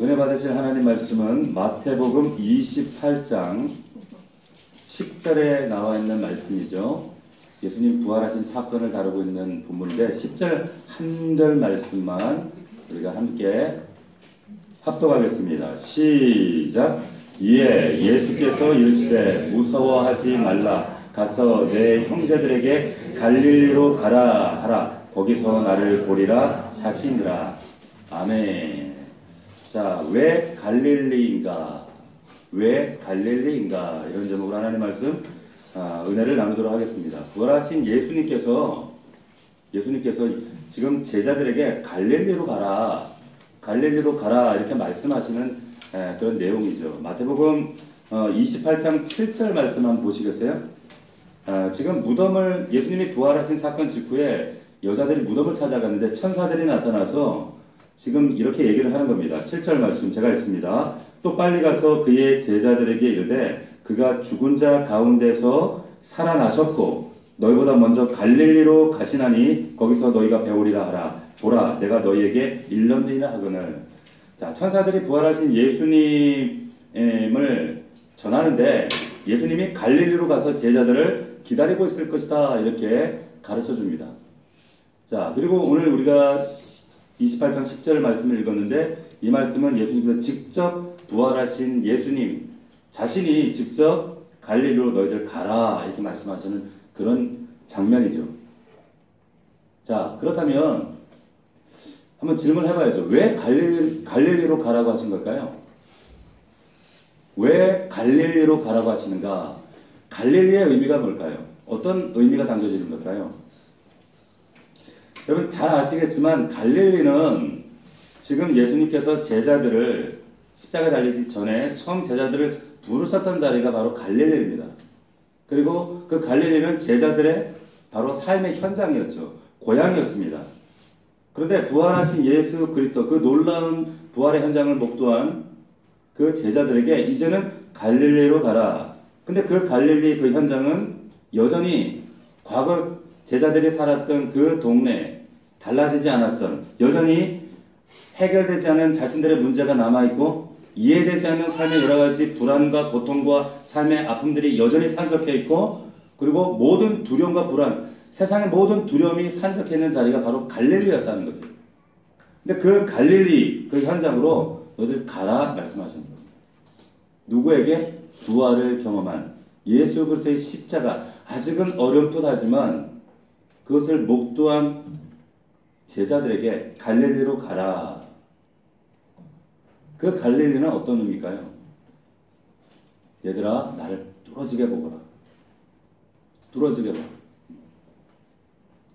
은혜 받으실 하나님 말씀은 마태복음 28장 10절에 나와 있는 말씀이죠. 예수님 부활하신 사건을 다루고 있는 본문인데 10절 한 절 말씀만 우리가 함께 합독하겠습니다. 시작. 이에 예수께서 이르시되 무서워하지 말라. 가서 내 형제들에게 갈릴리로 가라 하라. 거기서 나를 보리라 하시니라. 아멘. 자, 왜 갈릴리인가? 왜 갈릴리인가? 이런 제목으로 하나님 말씀 은혜를 나누도록 하겠습니다. 부활하신 예수님께서 지금 제자들에게 갈릴리로 가라 이렇게 말씀하시는 그런 내용이죠. 마태복음 28장 7절 말씀 한번 보시겠어요? 지금 무덤을 예수님이 부활하신 사건 직후에 여자들이 무덤을 찾아갔는데 천사들이 나타나서 지금 이렇게 얘기를 하는 겁니다. 7절 말씀 제가 읽습니다. 또 빨리 가서 그의 제자들에게 이르되 그가 죽은 자 가운데서 살아나셨고 너희보다 먼저 갈릴리로 가시나니 거기서 너희가 배우리라 하라. 보라 내가 너희에게 일렀느니라 하거늘. 자, 천사들이 부활하신 예수님을 전하는데 예수님이 갈릴리로 가서 제자들을 기다리고 있을 것이다 이렇게 가르쳐 줍니다. 자, 그리고 오늘 우리가 28장 10절 말씀을 읽었는데 이 말씀은 예수님께서 직접 부활하신 예수님 자신이 직접 갈릴리로 너희들 가라 이렇게 말씀하시는 그런 장면이죠. 자, 그렇다면 한번 질문을 해봐야죠. 왜 갈릴리로 가라고 하신 걸까요? 왜 갈릴리로 가라고 하시는가? 갈릴리의 의미가 뭘까요? 어떤 의미가 담겨지는 걸까요? 여러분 잘 아시겠지만 갈릴리는 지금 예수님께서 제자들을 십자가에 달리기 전에 처음 제자들을 부르셨던 자리가 바로 갈릴리입니다. 그리고 그 갈릴리는 제자들의 바로 삶의 현장이었죠. 고향이었습니다. 그런데 부활하신 예수 그리스도 그 놀라운 부활의 현장을 목도한 그 제자들에게 이제는 갈릴리로 가라. 근데 그 갈릴리 그 현장은 여전히 과거 제자들이 살았던 그 동네 달라지지 않았던 여전히 해결되지 않은 자신들의 문제가 남아있고 이해되지 않는 삶의 여러가지 불안과 고통과 삶의 아픔들이 여전히 산적해 있고 그리고 모든 두려움과 불안 세상의 모든 두려움이 산적해 있는 자리가 바로 갈릴리였다는 거죠. 근데 그 갈릴리 그 현장으로 너희들 가라 말씀하시는 겁니다. 누구에게? 부활을 경험한 예수 그리스도의 십자가 아직은 어렴풋하지만 그것을 목도한 제자들에게 갈릴리로 가라. 그 갈릴리는 어떤 의미일까요? 얘들아 나를 뚫어지게 보거라. 뚫어지게 봐.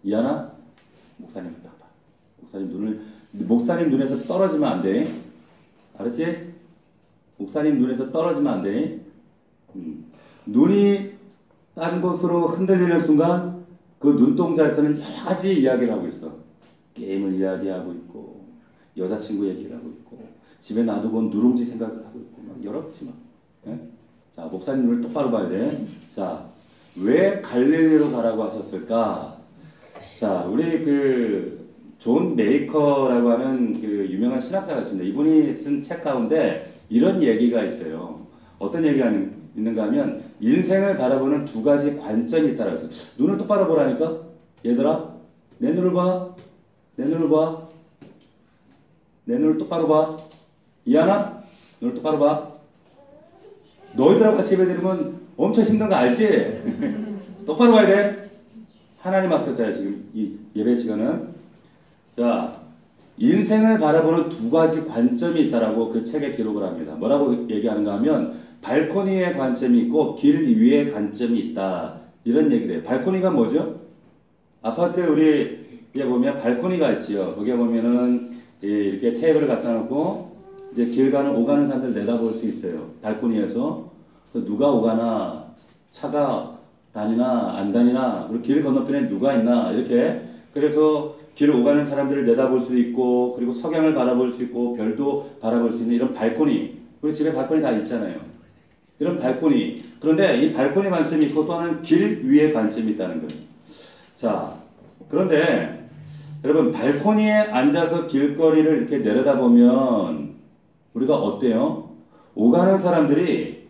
이하나? 목사님 딱 봐. 목사님 눈에서 떨어지면 안 돼. 알았지? 목사님 눈에서 떨어지면 안 돼. 눈이 딴 곳으로 흔들리는 순간 그 눈동자에서는 여러 가지 이야기를 하고 있어. 게임을 이야기하고 있고 여자친구 얘기를 하고 있고 집에 놔두고 온 누룽지 생각을 하고 있고 막 여러 가지 막. 예? 자, 목사님 눈을 똑바로 봐야 돼. 자, 왜 갈릴리로 가라고 하셨을까? 자, 우리 존 메이커라고 하는 그 유명한 신학자가 있습니다. 이분이 쓴 책 가운데 이런 얘기가 있어요. 어떤 얘기가 있는가 하면 인생을 바라보는 두 가지 관점이 있다라고 해서 눈을 똑바로 보라니까? 얘들아 내 눈을 봐. 내 눈을 봐. 내 눈을 똑바로 봐. 이하나? 눈을 똑바로 봐. 너희들하고 같이 예배 드리면 엄청 힘든 거 알지? 똑바로 봐야 돼. 하나님 앞에서야 지금 이 예배 시간은. 자, 인생을 바라보는 두 가지 관점이 있다라고 그 책에 기록을 합니다. 뭐라고 얘기하는가 하면 발코니의 관점이 있고 길 위의 관점이 있다. 이런 얘기를 해요. 발코니가 뭐죠? 아파트 우리 에 보면 발코니가 있지요. 거기에 보면은 이렇게 테이블을 갖다 놓고 이제 길 가는 오가는 사람들 내다볼 수 있어요. 발코니에서 누가 오가나 차가 다니나 안 다니나 그리고 길 건너편에 누가 있나 이렇게 그래서 길 오가는 사람들을 내다볼 수 있고 그리고 석양을 바라볼 수 있고 별도 바라볼 수 있는 이런 발코니 우리 집에 발코니 다 있잖아요. 이런 발코니 그런데 이 발코니 관점이 있고 또 하나는 길 위에 관점이 있다는 거예요. 자, 그런데 여러분 발코니에 앉아서 길거리를 이렇게 내려다보면 우리가 어때요? 오가는 사람들이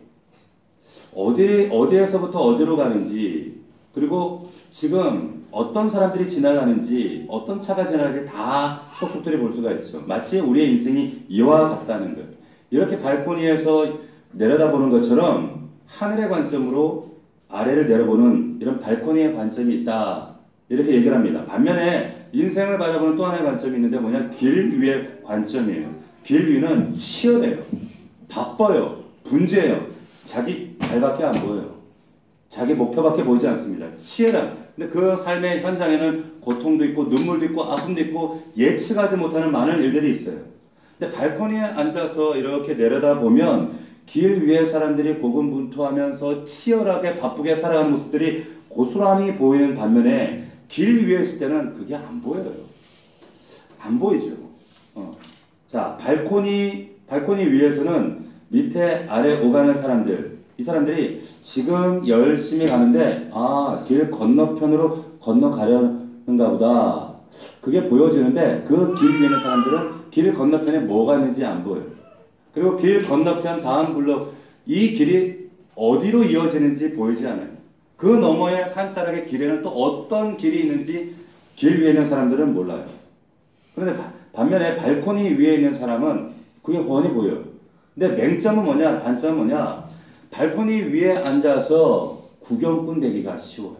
어디에서부터 어디로 가는지, 그리고 지금 어떤 사람들이 지나가는지, 어떤 차가 지나가는지 다 속속들이 볼 수가 있죠. 마치 우리의 인생이 이와 같다는 것. 이렇게 발코니에서 내려다보는 것처럼 하늘의 관점으로 아래를 내려보는 이런 발코니의 관점이 있다. 이렇게 얘기를 합니다. 반면에 인생을 바라보는 또 하나의 관점이 있는데 뭐냐? 길 위의 관점이에요. 길 위는 치열해요. 바빠요. 분주해요. 자기 발밖에 안 보여요. 자기 목표밖에 보이지 않습니다. 치열한. 근데 그 삶의 현장에는 고통도 있고 눈물도 있고 아픔도 있고 예측하지 못하는 많은 일들이 있어요. 근데 발코니에 앉아서 이렇게 내려다보면 길 위에 사람들이 고군분투하면서 치열하게 바쁘게 살아가는 모습들이 고스란히 보이는 반면에 길 위에 있을 때는 그게 안 보여요. 안 보이죠. 자, 발코니 위에서는 밑에 아래 오가는 사람들, 이 사람들이 지금 열심히 가는데 길 건너편으로 건너가려는가 보다. 그게 보여지는데 그 길 위에 있는 사람들은 길 건너편에 뭐가 있는지 안 보여요. 그리고 길 건너편 다음 블록, 이 길이 어디로 이어지는지 보이지 않아요. 그 너머의 산자락의 길에는 또 어떤 길이 있는지 길 위에 있는 사람들은 몰라요. 그런데 반면에 발코니 위에 있는 사람은 그게 훤히 보여요. 근데 맹점은 뭐냐, 단점은 뭐냐, 발코니 위에 앉아서 구경꾼 되기가 쉬워요.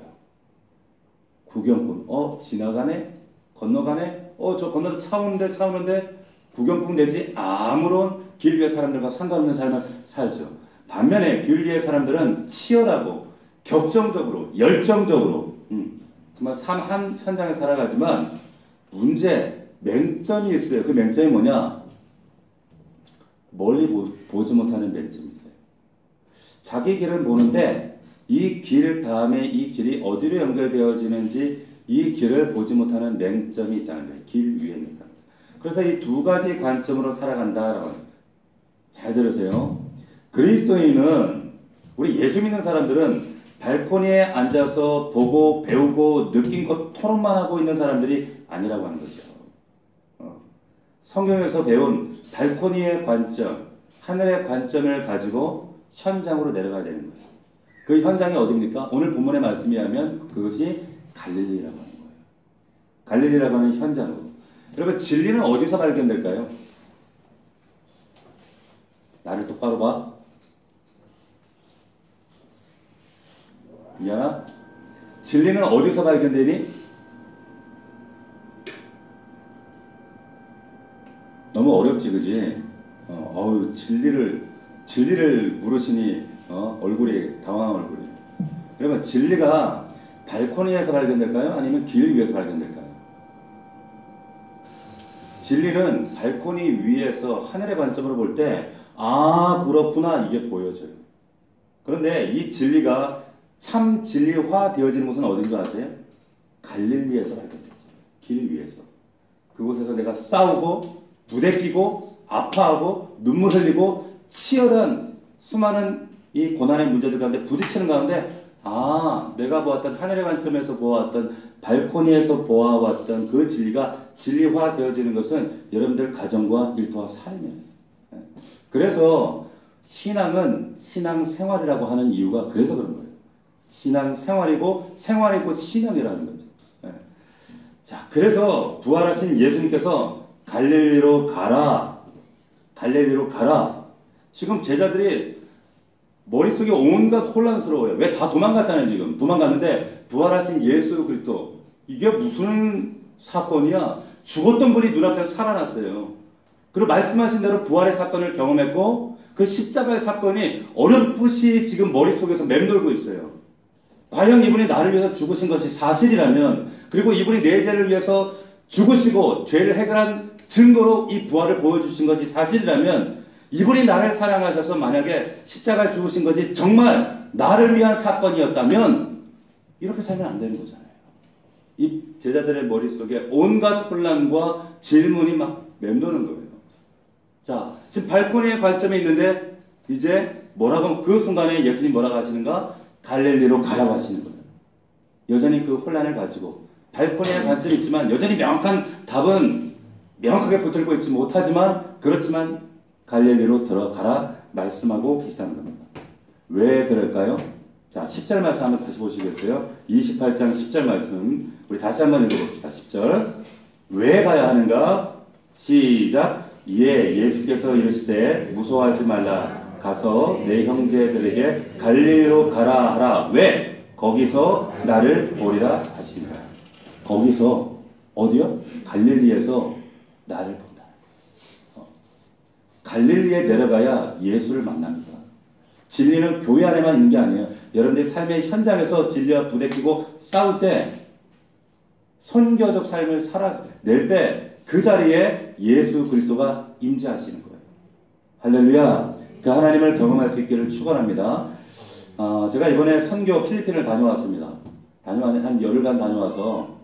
구경꾼. 지나가네? 건너가네? 저 건너서 차 오는데 구경꾼 되지 아무런 길 위의 사람들과 상관없는 삶을 살죠. 반면에 길 위의 사람들은 치열하고 격정적으로, 열정적으로 정말 삶 한 현장에 살아가지만 맹점이 있어요. 그 맹점이 뭐냐? 멀리 보지 못하는 맹점이 있어요. 자기 길을 보는데 이 길 다음에 이 길이 어디로 연결되어지는지 이 길을 보지 못하는 맹점이 있다는 거예요. 길 위에 있는 사람. 그래서 이 두 가지 관점으로 살아간다라고 해요. 잘 들으세요. 그리스도인은, 우리 예수 믿는 사람들은 발코니에 앉아서 보고 배우고 느낀 것 토론만 하고 있는 사람들이 아니라고 하는 거죠. 성경에서 배운 발코니의 관점, 하늘의 관점을 가지고 현장으로 내려가야 되는 거예요. 그 현장이 어디입니까? 오늘 본문의 말씀에 하면 그것이 갈릴리라고 하는 거예요. 갈릴리라고 하는 현장으로. 여러분, 진리는 어디서 발견될까요? 나를 똑바로 봐. 미안하. 진리는 어디서 발견되니? 너무 어렵지, 그지? 진리를 물으시니, 얼굴이, 당황한 얼굴이. 여러분, 진리가 발코니에서 발견될까요? 아니면 길 위에서 발견될까요? 진리는 발코니 위에서 하늘의 관점으로 볼 때, 그렇구나, 이게 보여져요. 그런데 이 진리가 참 진리화 되어지는 곳은 어딘 줄 아세요? 갈릴리에서 발견되죠. 길 위에서. 그곳에서 내가 싸우고, 부대끼고, 아파하고, 눈물 흘리고, 치열한 수많은 이 고난의 문제들 가운데 부딪히는 가운데, 내가 보았던 하늘의 관점에서 보았던 발코니에서 보아왔던 그 진리가 진리화 되어지는 것은 여러분들 가정과 일터와 삶이에요. 그래서 신앙은 신앙생활이라고 하는 이유가 그래서 그런 거예요. 신앙생활이고 생활이고 신앙이라는 거죠. 자, 그래서 부활하신 예수님께서 갈릴리로 가라. 지금 제자들이 머릿속에 온갖 혼란스러워요. 왜 다 도망갔잖아요, 지금. 도망갔는데 부활하신 예수 그리스도, 이게 무슨 사건이야? 죽었던 분이 눈앞에서 살아났어요. 그리고 말씀하신 대로 부활의 사건을 경험했고 그 십자가의 사건이 어렴풋이 지금 머릿속에서 맴돌고 있어요. 과연 이분이 나를 위해서 죽으신 것이 사실이라면, 그리고 이분이 내 죄를 위해서 죽으시고 죄를 해결한 증거로 이 부활을 보여주신 것이 사실이라면, 이분이 나를 사랑하셔서 만약에 십자가에 죽으신 것이 정말 나를 위한 사건이었다면 이렇게 살면 안 되는 거잖아요. 이 제자들의 머릿속에 온갖 혼란과 질문이 막 맴도는 거예요. 자, 지금 발코니의 관점에 있는데 이제 뭐라고, 그 순간에 예수님 뭐라고 하시는가? 갈릴리로 가라고 하시는 거예요. 여전히 그 혼란을 가지고 발코니의 관점이 있지만 여전히 명확한 답은 명확하게 붙들고 있지 못하지만, 그렇지만 갈릴리로 들어가라 말씀하고 계시다는 겁니다. 왜 그럴까요? 자, 10절 말씀 한번 다시 보시겠어요? 28장 10절 말씀 우리 다시 한번 읽어봅시다. 10절 왜 가야 하는가? 시작. 이에 예수께서 이르시되 무서워하지 말라. 가서 내 형제들에게 갈릴리로 가라 하라. 왜? 거기서 나를 보리라 하시니라. 거기서 어디요? 갈릴리에서 나를 본다. 갈릴리에 내려가야 예수를 만납니다. 진리는 교회 안에만 있는 게 아니에요. 여러분들이 삶의 현장에서 진리와 부대끼고 싸울 때 선교적 삶을 살아낼 때 그 자리에 예수 그리스도가 임재하시는 거예요. 할렐루야. 그 하나님을 경험할 수 있기를 축원합니다. 제가 이번에 선교 필리핀을 다녀왔습니다. 한 열흘간 다녀와서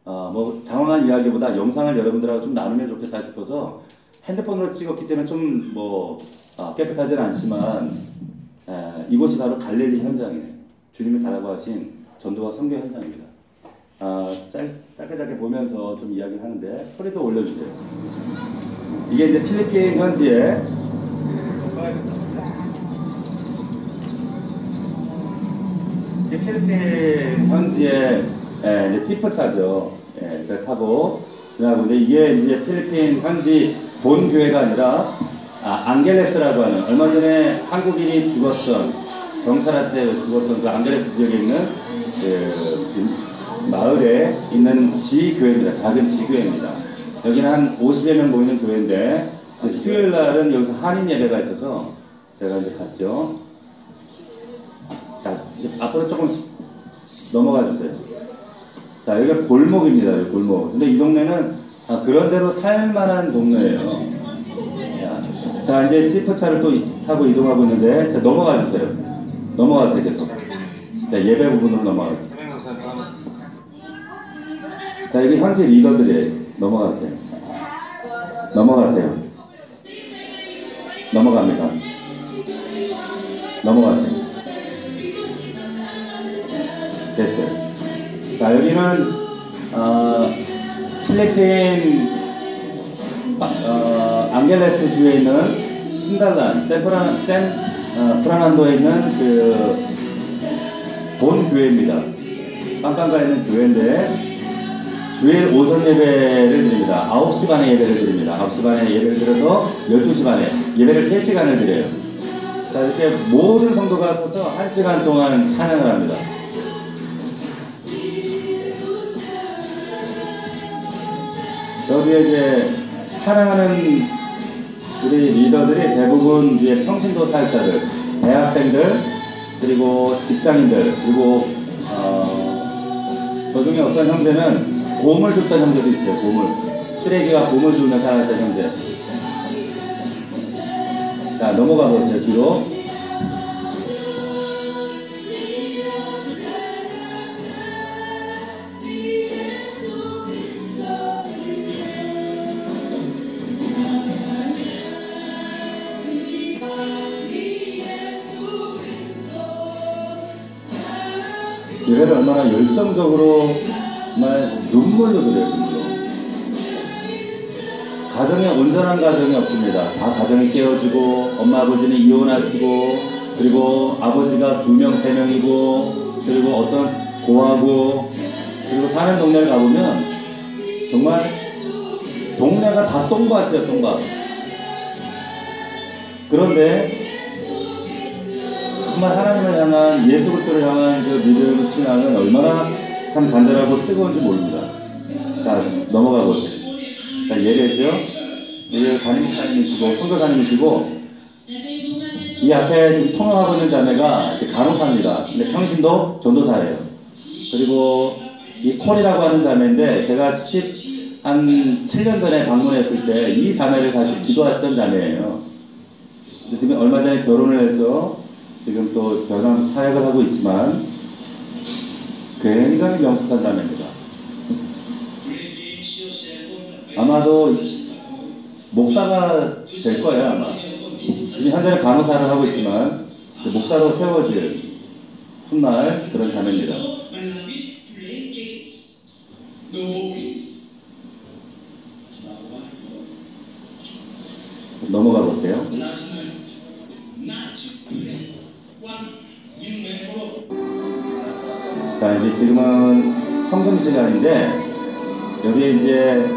뭐 장황한 이야기보다 영상을 여러분들하고 좀 나누면 좋겠다 싶어서 핸드폰으로 찍었기 때문에 좀 깨끗하지는 않지만 이곳이 바로 갈릴리 현장이에요. 주님이 가라고 하신 전도와 선교 현장입니다. 짧게 보면서 좀 이야기를 하는데 소리도 올려주세요. 이게 이제 필리핀 현지에 이제 지프차죠. 제가 타고 지나고 있는데 이게 이제 필리핀 현지 본 교회가 아니라 앙겔레스라고 하는 얼마 전에 한국인이 죽었던 경찰한테 죽었던 그 앙겔레스 지역에 있는 그 마을에 있는 지교회입니다. 작은 지교회입니다. 여기는 한 50여 명 모이는 교회인데 수요일 날은 여기서 한인 예배가 있어서 제가 이제 갔죠. 자, 이제 앞으로 조금 넘어가 주세요. 자, 여기가 골목입니다. 여기 골목. 근데 이 동네는 그런 대로 살만한 동네예요. 자, 이제 지프차를 또 타고 이동하고 있는데, 자, 넘어가 주세요. 넘어가세요, 계속. 자, 예배 부분으로 넘어가세요. 자, 여기 현지 리더들이에요. 넘어가세요. 넘어가세요. 넘어갑니다. 넘어가세요. 됐어요. 자, 여기는 필리핀 앙겔레스 주에 있는 신달란 프라난도에 있는 그 본 교회입니다. 깜깜가에 있는 교회인데 주일 오전 예배를 드립니다. 9시 반에 예배를 드립니다. 9시 반에 예배를 드려서 12시 반에 예배를 3시간을 드려요. 자, 이렇게 모든 성도가 서서 1시간 동안 찬양을 합니다. 여기에 이제 찬양하는 우리 리더들이 대부분 이제 평신도 사역자들, 대학생들, 그리고 직장인들, 그리고 저 중에 어떤 형제는 곰을 줬던 형제도 있어요. 곰을. 쓰레기가 곰을 주면 살았던 형제. 자, 넘어가 보세요. 뒤로. 예배를 얼마나 열정적으로 정말 눈물로 드려요. 눈물로. 가정에 온전한 가정이 없습니다. 다 가정이 깨어지고 엄마 아버지는 이혼하시고 그리고 아버지가 2명 3명이고 그리고 어떤 고하고 그리고 사는 동네를 가보면 정말 동네가 다 똥밭이에요. 똥밭. 그런데 정말 하나님을 향한 예수 그리스도를 향한 그 믿음 신앙은 얼마나 참 간절하고 뜨거운지 모릅니다. 자, 넘어가 보세요. 자, 예배죠. 여기 담임 목사님이시고 선교사님이시고 이 앞에 지금 통역하고 있는 자매가 간호사입니다. 근데 평신도 전도사예요. 그리고 이 콜이라고 하는 자매인데 제가 한 7년 전에 방문했을 때 이 자매를 사실 기도했던 자매예요. 지금 얼마 전에 결혼을 해서 지금 또 변함 사역을 하고 있지만 굉장히 명석한 자매입니다. 아마도 목사가 될 거예요. 아마 지금 현재는 간호사를 하고 있지만 목사로 세워질 훗날 그런 자매입니다. 넘어가 보세요. 자, 이제 지금은 헌금 시간인데, 여기에 이제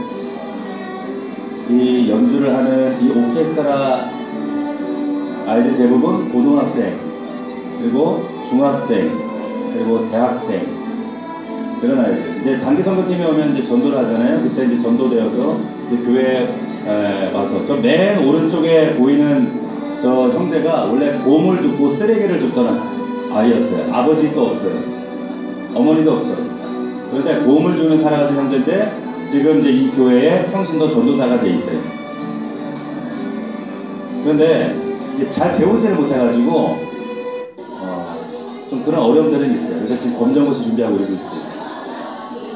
이 연주를 하는 이 오케스트라 아이들 대부분 고등학생, 그리고 중학생, 그리고 대학생, 그런 아이들. 이제 단기 선교팀이 오면 이제 전도를 하잖아요. 그때 이제 전도되어서 이제 교회에 와서, 저 맨 오른쪽에 보이는 저 형제가 원래 곰을 줍고 쓰레기를 줍던 아이였어요. 아버지도 없어요. 어머니도 없어요. 그런데 곰을 주는 살아가는 형제인데, 지금 이제 이 교회에 평신도 전도사가 돼 있어요. 그런데 잘 배우지를 못해가지고 좀 그런 어려움들은 있어요. 그래서 지금 검정고시 준비하고 이러고 있어요.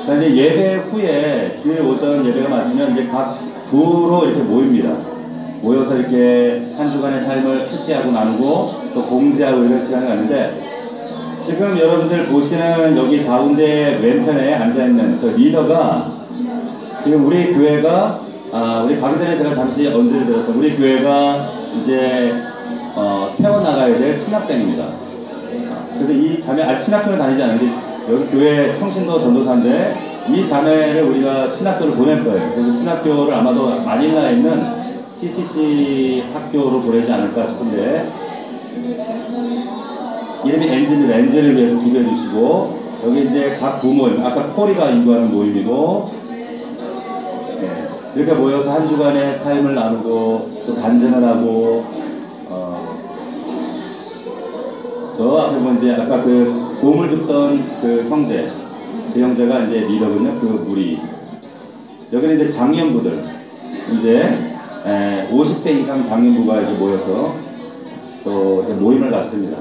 자, 이제 예배 후에 주일 오전 예배가 마치면 이제 각 부로 이렇게 모입니다. 모여서 이렇게 한 주간의 삶을 큐티하고 나누고 또 공지하고 이런 시간을 갖는데, 지금 여러분들 보시는 여기 가운데 왼편에 앉아있는 저 리더가 지금 우리 교회가 우리 가기 전에 제가 잠시 언지를 들었던 우리 교회가 이제 세워나가야 될 신학생입니다. 그래서 이 자매 신학교를 다니지 않는데 여기 교회 평신도 전도사인데, 이 자매를 우리가 신학교를 보낼 거예요. 그래서 신학교를 아마도 마닐라에 있는 CCC 학교로 보내지 않을까 싶은데, 이름이 엔진입니다. 엔진을 위해서 기도해 주시고, 여기 이제 각 부모님, 아까 코리가 인도하는 모임이고, 네, 이렇게 모여서 한 주간의 삶을 나누고 또 간증을 하고, 저 앞에 보면 이제 아까 그 곰을 줍던 그 형제, 그 형제가 이제 리더거든요. 그 무리. 여기는 이제 장년부들, 이제 50대 이상 장년부가 이렇게 모여서 또 모임을 갖습니다.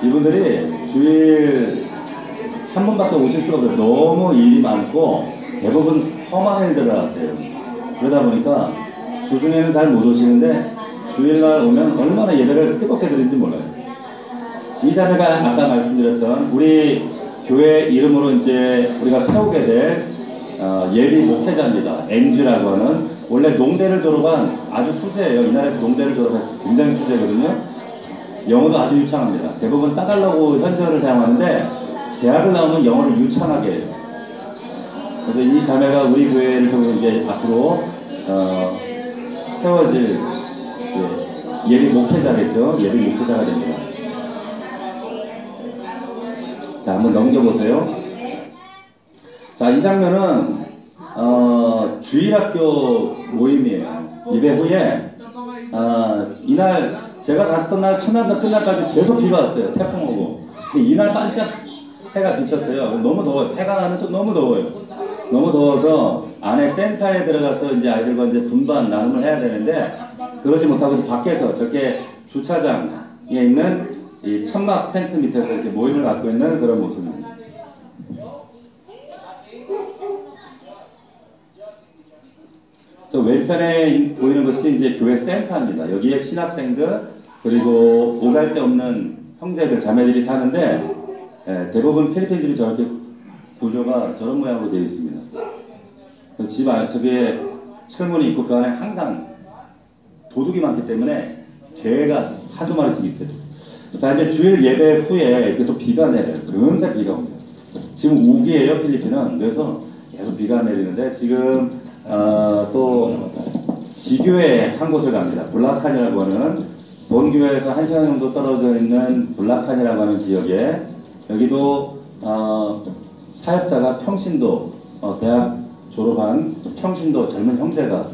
이분들이 주일 한 번밖에 오실 수가 없어요. 너무 일이 많고 대부분 험한 일들을 하세요. 그러다 보니까 주중에는 잘 못 오시는데 주일날 오면 얼마나 예배를 뜨겁게 드리는지 몰라요. 이 자매가 아까 말씀드렸던 우리 교회 이름으로 이제 우리가 세우게 될 예비 목회자입니다. 앵주라고 하는, 원래 농대를 졸업한 아주 수재예요. 이 나라에서 농대를 졸업해서 굉장히 수재거든요. 영어도 아주 유창합니다. 대부분 따갈로그 현지어를 사용하는데 대학을 나오면 영어를 유창하게 해요. 그래서 이 자매가 우리 교회를 통해서 이제 앞으로 세워질 예비 목회자겠죠. 예비 목회자가 됩니다. 자, 한번 넘겨보세요. 자, 이 장면은 주일학교 모임이에요. 예배 후에 이날 제가 갔던 날 첫날부터 끝날까지 계속 비가 왔어요. 태풍 오고. 근데 이날 반짝 해가 비쳤어요. 너무 더워요. 해가 나면 또 너무 더워요. 너무 더워서 안에 센터에 들어가서 이제 아이들과 이제 분반 나눔을 해야 되는데, 그러지 못하고 밖에서 저렇게 주차장에 있는 이 천막 텐트 밑에서 이렇게 모임을 갖고 있는 그런 모습입니다. 저 왼편에 보이는 것이 이제 교회 센터입니다. 여기에 신학생들 그리고 오갈 데 없는 형제들 자매들이 사는데, 대부분 필리핀 집이 저렇게 구조가 저런 모양으로 되어 있습니다. 집 안에 저게 철문이 있고 그 안에 항상 도둑이 많기 때문에 개가 하도 마리씩 있어요. 자, 이제 주일 예배 후에 이렇게 또 비가 내려요. 금세 비가 옵니다. 지금 우기예요, 필리핀은. 그래서 계속 비가 내리는데, 지금 또 지교회 한 곳을 갑니다. 블라칸이라고 하는, 본교회에서 1시간 정도 떨어져 있는 블라칸이라고 하는 지역에, 여기도 사역자가 평신도 대학 졸업한 평신도 젊은 형제가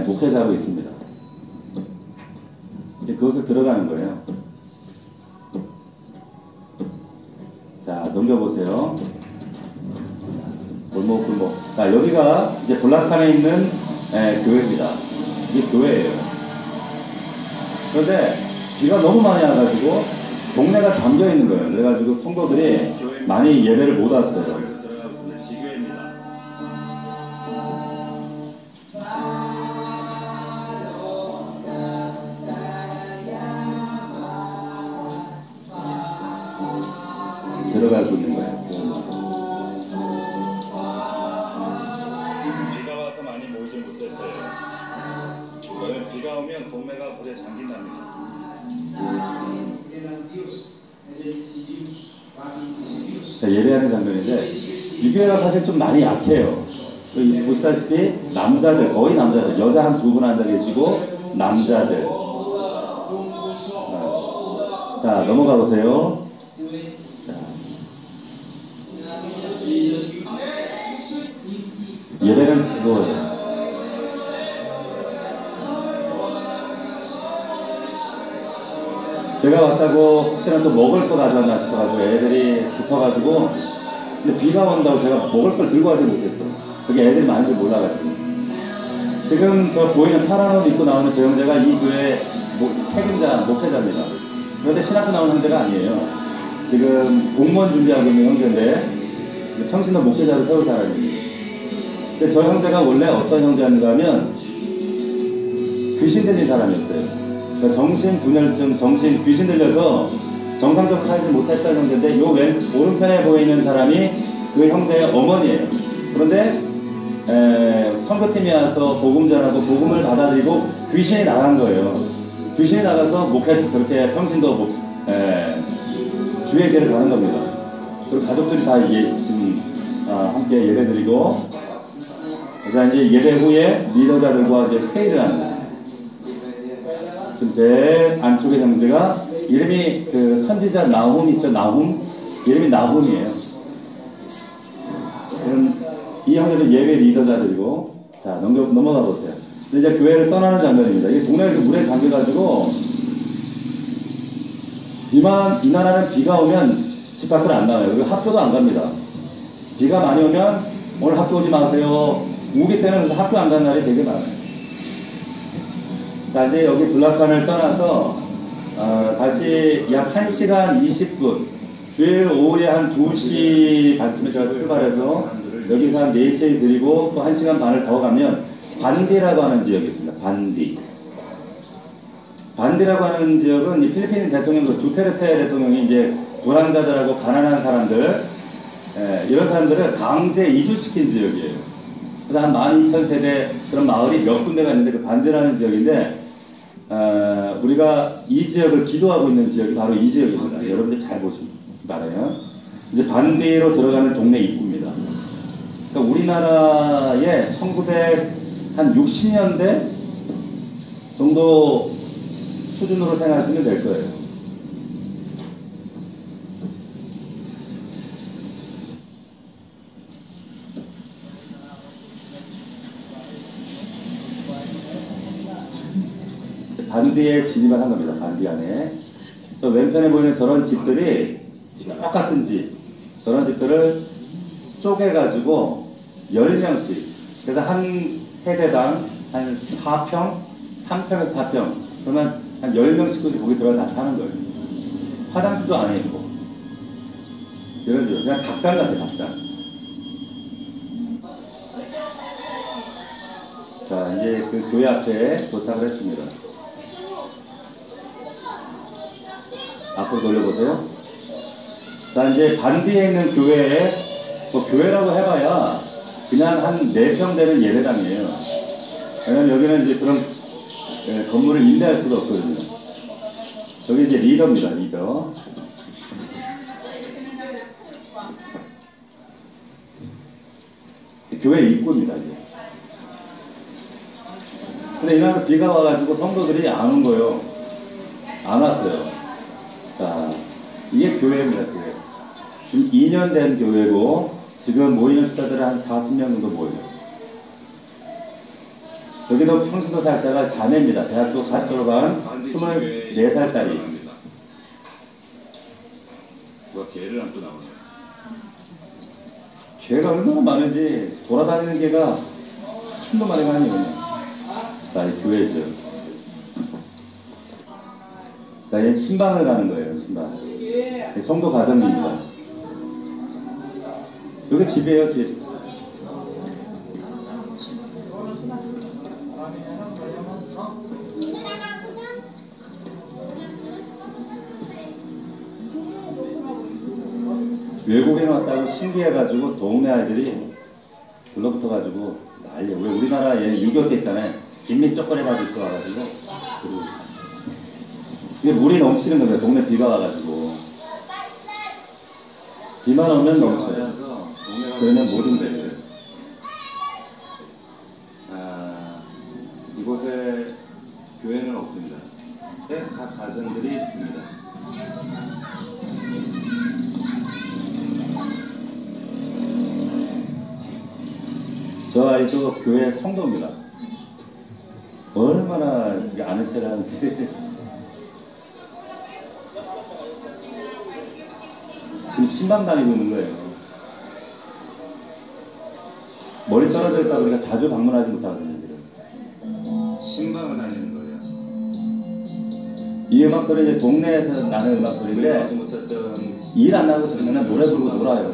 목회자로 있습니다. 이제 그것을 들어가는 거예요. 자, 넘겨보세요. 골목. 자, 여기가 이제 블라칸에 있는 교회입니다. 이게 교회예요. 그런데 비가 너무 많이 와가지고 동네가 잠겨 있는 거예요. 그래가지고 성도들이 많이 예배를 못 왔어요. 지교회입니다. 들어가고 있는 거예요. 비가 와서 많이 많이 모이지 못했어요. 오늘 비가 오면 동네가 물에 잠긴답니다. 자, 예배하는 장면인데 이 교회가 사실 좀 많이 약해요. 보시다시피 남자들, 거의 남자들, 여자 한 두 분 앉아 계시고 남자들. 자, 넘어가 보세요. 자. 예배는 그거예요. 제가 왔다고 혹시나 또 먹을 거 가져왔나 싶어가지고 애들이 붙어가지고, 근데 비가 온다고 제가 먹을 걸 들고 가지 못했어. 저기 애들이 많은 줄 몰라가지고. 지금 저 보이는 파란 옷 입고 나오는 저 형제가 이 교회 책임자, 목회자입니다. 그런데 신학교 나오는 형제가 아니에요. 지금 공무원 준비하고 있는 형제인데 평신도 목회자로 세울 사람입니다. 근데 저 형제가 원래 어떤 형제였는가 하면 귀신 들린 사람이었어요. 그러니까 정신분열증, 귀신 들려서 정상적으로 살지 못했던 형제인데 요 오른편에 보이는 사람이 그 형제의 어머니예요. 그런데 선교팀이 와서 복음 전하고 복음을 받아들이고 귀신이 나간 거예요. 귀신이 나가서 목회에서 저렇게 평신도 주의 길을 가는 겁니다. 그리고 가족들이 다 지금 함께 예배드리고, 자 이제 예배 후에 리더자들과 이제 회의를 하는 거예요. 지금 제 안쪽의 형제가 이름이 그 선지자 나훔 있죠. 나훔 이름이 나훔이에요. 이 형제도 예배 리더자들이고, 자 넘어가 보세요. 이제 교회를 떠나는 장면입니다. 이게 동네에서 물에 잠겨가지고 이 나라는 비가 오면 집 밖으로 안 나와요. 그리고 학교도 안 갑니다. 비가 많이 오면 오늘 학교 오지 마세요. 우기 때는 그래서 학교 안 가는 날이 되게 많아요. 자 이제 여기 블라칸을 떠나서 다시 약 1시간 20분, 주일 오후에 한 2시 반쯤에 제가 출발해서 여기서 한 4시에 드리고 또 1시간 반을 더 가면 반디라고 하는 지역이 있습니다. 반디라고 하는 지역은 이 필리핀 대통령, 두테르테 대통령이 이제 불황자들하고 가난한 사람들, 이런 사람들을 강제 이주시킨 지역이에요. 그래서 한 12,000세대 그런 마을이 몇 군데가 있는데 그 반디라는 지역인데, 우리가 이 지역을 기도하고 있는 지역이 바로 이 지역입니다. 여러분들 잘 보시기 바라요. 이제 반디로 들어가는 동네 입구입니다. 그러니까 우리나라의 1960년대 정도 수준으로 생각하시면 될 거예요. 반디에 진입을 한 겁니다. 반디 안에. 저 왼편에 보이는 저런 집들이 똑같은 집, 저런 집들을 쪼개가지고 10명씩, 그래서 한 세대당 한 4평, 3평에서 4평, 그러면 한 10명씩 거기 들어가 다 사는 거예요. 화장실도 안에 있고. 이런 집, 그냥 닭장 같아요, 닭장. 자, 이제 그 교회 앞에 도착을 했습니다. 앞으로 돌려보세요. 자, 이제 반디에 있는 교회에, 뭐 교회라고 해봐야 그냥 한 4평 되는 예배당이에요. 왜냐면 여기는 이제 그런 건물을 임대할 수가 없거든요. 여기 이제 리더입니다, 리더. 교회 입구입니다, 이게. 근데 이날 비가 와가지고 성도들이 안 온 거예요. 안 왔어요. 자, 이게 교회입니다, 교회. 지금 2년 된 교회고, 지금 모이는 숫자들은 한 40명 정도 모여요. 여기도 평신도 사역자가 자매입니다. 대학교 갓 졸업한 24살짜리. 누가 개를 안고 나오네. 개가 얼마나 많은지, 돌아다니는 개가 천도 만회가 아니에요. 자, 이 교회죠. 자, 이제 신방을 가는 거예요, 신방. 성도 가정입니다. 여기 집이에요, 집. 외국인 왔다고 신기해가지고 동네 아이들이 불러붙어가지고 난리야. 왜 우리나라에 6.25 때 있잖아요. 김민 쪼꼬레가 있어가지고. 이게 물이 넘치는 거예요. 동네 비가 와가지고. 비만 오면 넘쳐요. 그러면 모든 데서. 이곳에 교회는 없습니다. 네, 각 가정들이 있습니다. 저 아이도 교회 성도입니다. 얼마나 아는 체를 하는지. 지금 신방 다니고 있는 거예요. 머리 떨어져 있다 보니까 자주 방문하지 못하거든요. 신방을 다니는 거예요. 이 음악 소리 이제 동네에서 나는 음악 소리인데 일 안 나고 그러면 노래 부르고 놀아요.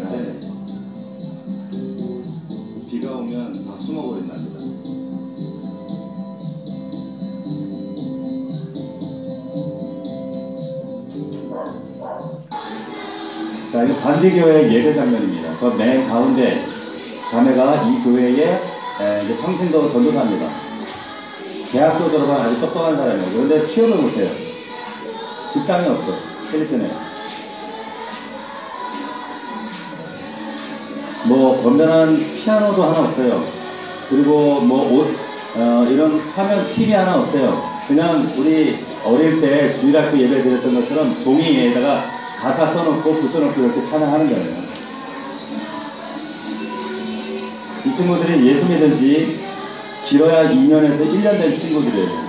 비가 오면 다 숨어버린답니다. 자, 이거 반디교회 예배 장면입니다. 저 맨 가운데 자매가 이 교회에 이제 평생도 전도사입니다. 대학교 졸업한 아주 똑똑한 사람이에요. 그런데 취업을 못해요. 직장이 없어. 필리핀에. 뭐 건전한 피아노도 하나 없어요. 그리고 뭐 옷, 이런 화면 TV 하나 없어요. 그냥 우리 어릴 때 주일학교 예배 드렸던 것처럼 종이에다가 가사 써놓고 붙여놓고 이렇게 찬양하는 거예요. 이 친구들이 예수 믿은 지 길어야 2년에서 1년 된 친구들이에요.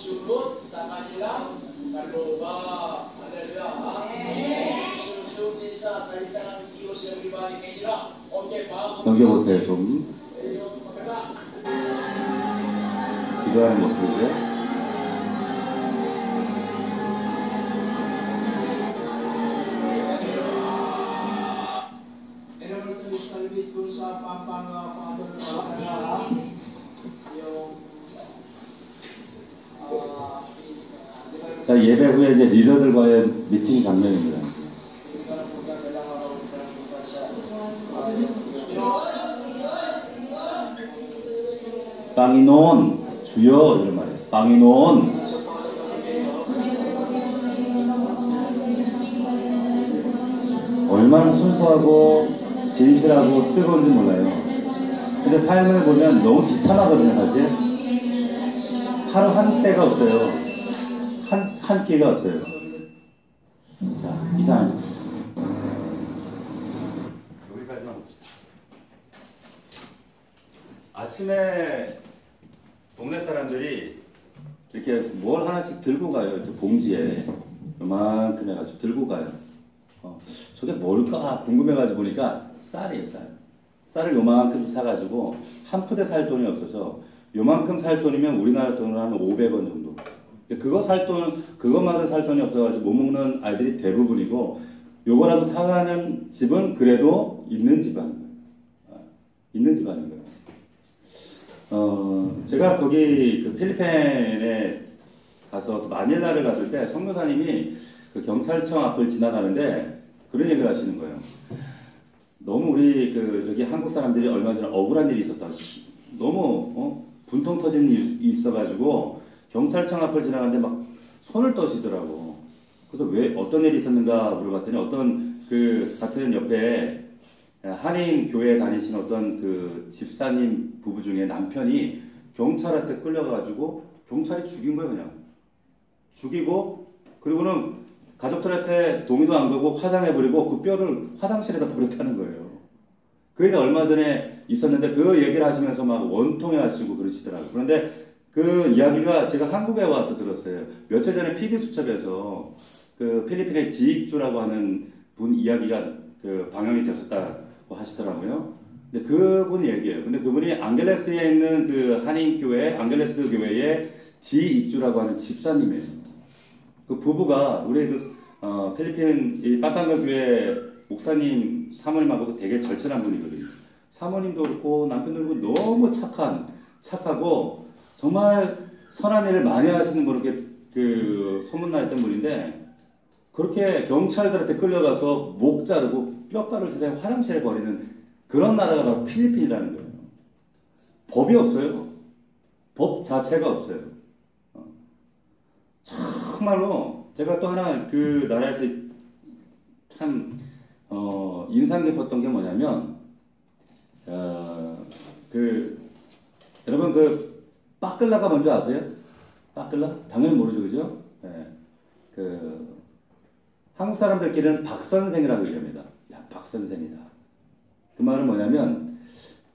sumusunod sa kanilang kalooban. Hallelujah. Sumusunod din sa salita ng Diyos sa ibalik nila. Okay, 넘겨보세요 좀. 기도하는 모습이죠. service dun sa 자, 예배 후에 이제 리더들과의 미팅 장면입니다. 빵이논 주여 이런 말이에요. 빵이논. 얼마나 순수하고 진실하고 뜨거운지 몰라요. 근데 삶을 보면 너무 비참하거든요, 사실. 하루 한 때가 없어요. 한 끼가 없어요. 자, 이상. 여기까지만 봅시다. 아침에 동네 사람들이 이렇게 뭘 하나씩 들고 가요. 이렇게 봉지에. 요만큼 해가지고 들고 가요. 저게 뭘까 궁금해가지고 보니까 쌀이에요, 쌀. 쌀을 요만큼 사가지고 한 푸대 살 돈이 없어서 요만큼 살 돈이면 우리나라 돈으로 한 500원 정도. 그거 살 돈, 그것마다 살 돈이 없어가지고 못 먹는 아이들이 대부분이고 요거라도 사가는 집은 그래도 있는 집안인 거예요. 있는 집안인 거예요. 제가 거기 그 필리핀에 가서 마닐라를 갔을 때 선교사님이 그 경찰청 앞을 지나가는데 그런 얘기를 하시는 거예요. 너무 우리 저기 한국 사람들이 얼마 전에 억울한 일이 있었다. 너무 분통 터진 일이 있어가지고 경찰청 앞을 지나가는데 막 손을 떠시더라고. 그래서 왜 어떤 일이 있었는가 물어봤더니 어떤 그 같은 옆에 한인 교회에 다니신 어떤 그 집사님 부부 중에 남편이 경찰한테 끌려가지고 경찰이 죽인 거예요, 그냥. 죽이고 그리고는 가족들한테 동의도 안 걸고 화장해버리고 그 뼈를 화장실에다 버렸다는 거예요. 그 얘기가 얼마 전에 있었는데 그 얘기를 하시면서 막 원통해 하시고 그러시더라고요. 그런데 그 이야기가 제가 한국에 와서 들었어요. 며칠 전에 PD수첩에서 그 필리핀의 지익주라고 하는 분 이야기가 그 방영이 됐었다고 하시더라고요. 근데 그분 얘기예요. 근데 그분이 앙겔레스에 있는 그 한인교회, 앙겔레스 교회에 지익주라고 하는 집사님이에요. 그 부부가 우리 필리핀 이 빠땅가 교회 목사님 사모님하고도 되게 절친한 분이거든요. 사모님도 그렇고 남편도 그렇고 너무 착하고 정말 선한 일을 많이 하시는 분으로 그 소문나 있던 분인데 그렇게 경찰들한테 끌려가서 목 자르고 뼈가루 세상에 화장실에 버리는 그런 나라가 바로 필리핀이라는 거예요. 법이 없어요. 법 자체가 없어요. 정말로 제가 또 하나 그 나라에서 참 인상 깊었던 게 뭐냐면 여러분 그 빠끌라가 뭔지 아세요? 빠끌라? 당연히 모르죠, 그죠? 네. 한국 사람들끼리는 박선생이라고 얘기합니다. 야, 박선생이다. 그 말은 뭐냐면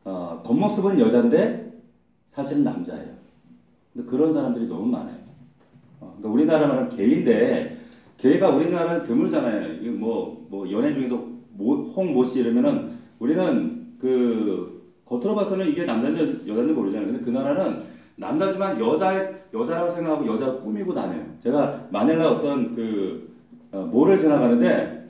겉모습은 여잔데 사실은 남자예요. 근데 그런 사람들이 너무 많아요. 그러니까 우리나라 말은 게이인데 게이가 우리나라는 드물잖아요. 뭐 연예 중에도 홍모씨 이러면은 우리는 그 겉으로 봐서는 이게 남자인지 여자인지 모르잖아요. 근데 그 나라는 남자지만 여자라고 생각하고 여자가 꾸미고 다녀요. 제가 마닐라 어떤 몰을 지나가는데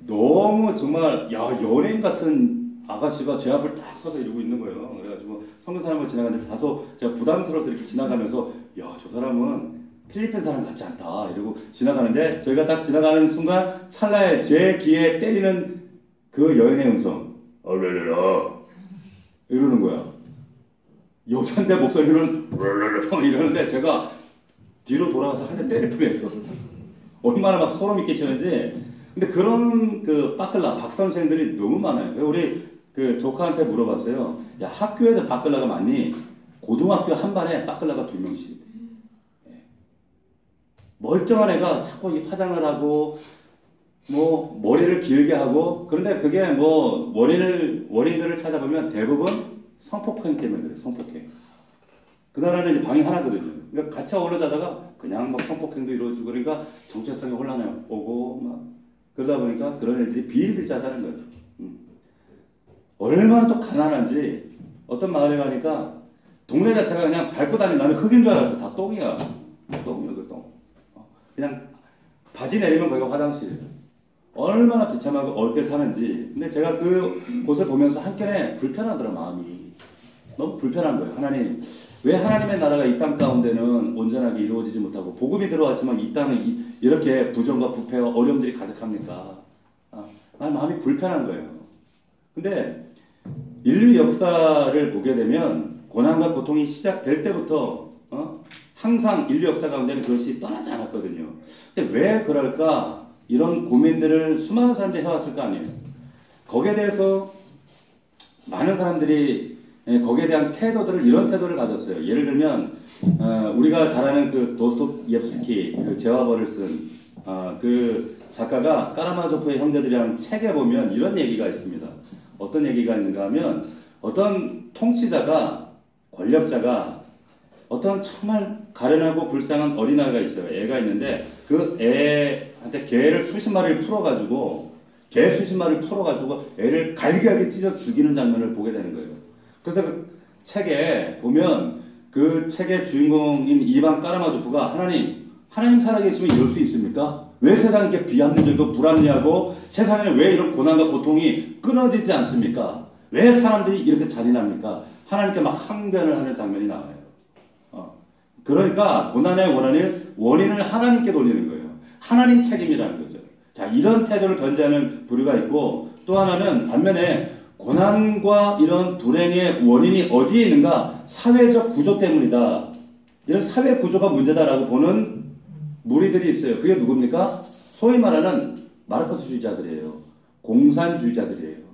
너무 정말 야 연예인 같은 아가씨가 제 앞을 딱 서서 이러고 있는 거예요. 그래가지고 성교 사람을 지나가는데 다소 제가 부담스러워서 이렇게 지나가면서 야 저 사람은 필리핀 사람 같지 않다 이러고 지나가는데 저희가 딱 지나가는 순간 찰나에 제 귀에 때리는 그 여인의 음성 얼레레라 이러는 거야. 여잔데 목소리는 이러는데 제가 뒤로 돌아가서 한 대 때릴 뻔했어. 얼마나 막 소름이 끼치는지. 근데 그런 그 빠끌라 박선생들이 너무 많아요. 우리 그 조카한테 물어봤어요. 야 학교에도 빠끌라가 많니? 고등학교 한 반에 빠끌라가 2명씩. 멀쩡한 애가 자꾸 화장을 하고 뭐 머리를 길게 하고 그런데 그게 뭐 원인들을 찾아보면 대부분 성폭행 때문에 그래요. 성폭행. 그 나라는 이제 방이 하나거든요. 그러니까 같이 어울려 자다가 그냥 막 성폭행도 이루어지고 그러니까 정체성이 혼란이 오고 막 그러다 보니까 그런 애들이 비일비재 하자는 거예요. 얼마나 또 가난한지 어떤 마을에 가니까 동네 자체가 그냥 밟고 다니는 나는 흙인 줄 알았어. 다 똥이야. 똥이야 그 똥. 그냥 바지 내리면 거기가 화장실이에요. 얼마나 비참하고 어렵게 사는지. 근데 제가 그 곳을 보면서 한켠에 불편하더라 마음이. 너무 불편한 거예요. 하나님 왜 하나님의 나라가 이 땅 가운데는 온전하게 이루어지지 못하고 복음이 들어왔지만 이 땅은 이렇게 부정과 부패와 어려움들이 가득합니까? 마음이 불편한 거예요. 근데 인류 역사를 보게 되면 고난과 고통이 시작될 때부터 항상 인류 역사 가운데는 그것이 떠나지 않았거든요. 근데 왜 그럴까? 이런 고민들을 수많은 사람들이 해왔을 거 아니에요. 거기에 대해서 많은 사람들이 거기에 대한 이런 태도를 가졌어요. 예를 들면 우리가 잘 아는 그 도스토옙스키 그 제와벌을 쓴 그 작가가 까라마조프의 형제들이라는 책에 보면 이런 얘기가 있습니다. 어떤 얘기가 있는가 하면 어떤 통치자가 권력자가 어떤 정말 가련하고 불쌍한 어린아이가 있어요. 애가 있는데 그 애한테 개를 수십 마리를 풀어가지고 애를 갈기하게 찢어 죽이는 장면을 보게 되는 거예요. 그래서 그 책에 보면 그 책의 주인공인 이반 까라마조프가 하나님 살아계시면 이럴 수 있습니까? 왜 세상이 이렇게 비합리적이고 불합리하고 세상에는 왜 이런 고난과 고통이 끊어지지 않습니까? 왜 사람들이 이렇게 잔인합니까? 하나님께 막 항변을 하는 장면이 나와요. 그러니까 고난의 원인을 하나님께 돌리는 거예요. 하나님 책임이라는 거죠. 자, 이런 태도를 견지하는 부류가 있고 또 하나는 반면에 고난과 이런 불행의 원인이 어디에 있는가? 사회적 구조 때문이다. 이런 사회 구조가 문제다라고 보는 무리들이 있어요. 그게 누굽니까? 소위 말하는 마르크스주의자들이에요. 공산주의자들이에요.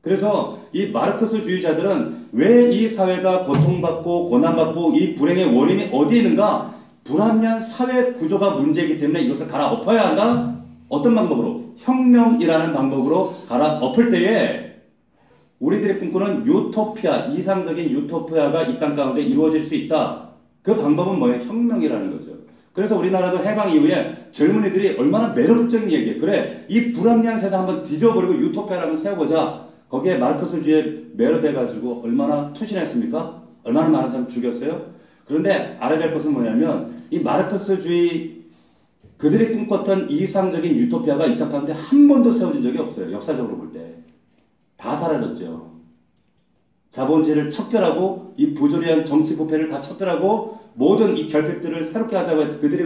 그래서 이 마르크스주의자들은 왜 이 사회가 고통받고 고난받고 이 불행의 원인이 어디에 있는가? 불합리한 사회 구조가 문제이기 때문에 이것을 갈아엎어야 한다? 어떤 방법으로? 혁명이라는 방법으로 갈아엎을 때에 우리들이 꿈꾸는 유토피아, 이상적인 유토피아가 이 땅 가운데 이루어질 수 있다. 그 방법은 뭐예요? 혁명이라는 거죠. 그래서 우리나라도 해방 이후에 젊은이들이 얼마나 매력적인 얘기예요. 그래, 이 불합리한 세상 한번 뒤져버리고 유토피아를 한번 세워보자. 거기에 마르크스주의에 매료돼가지고 얼마나 투신했습니까? 얼마나 많은 사람 죽였어요? 그런데 알아야 될 것은 뭐냐면 이 마르크스주의 그들이 꿈꿨던 이상적인 유토피아가 이 땅 가운데 한 번도 세워진 적이 없어요. 역사적으로 볼 때. 다 사라졌죠. 자본주의를 척결하고 이 부조리한 정치 부패를 다 척결하고 모든 이 결핍들을 새롭게 하자고 했던 그들이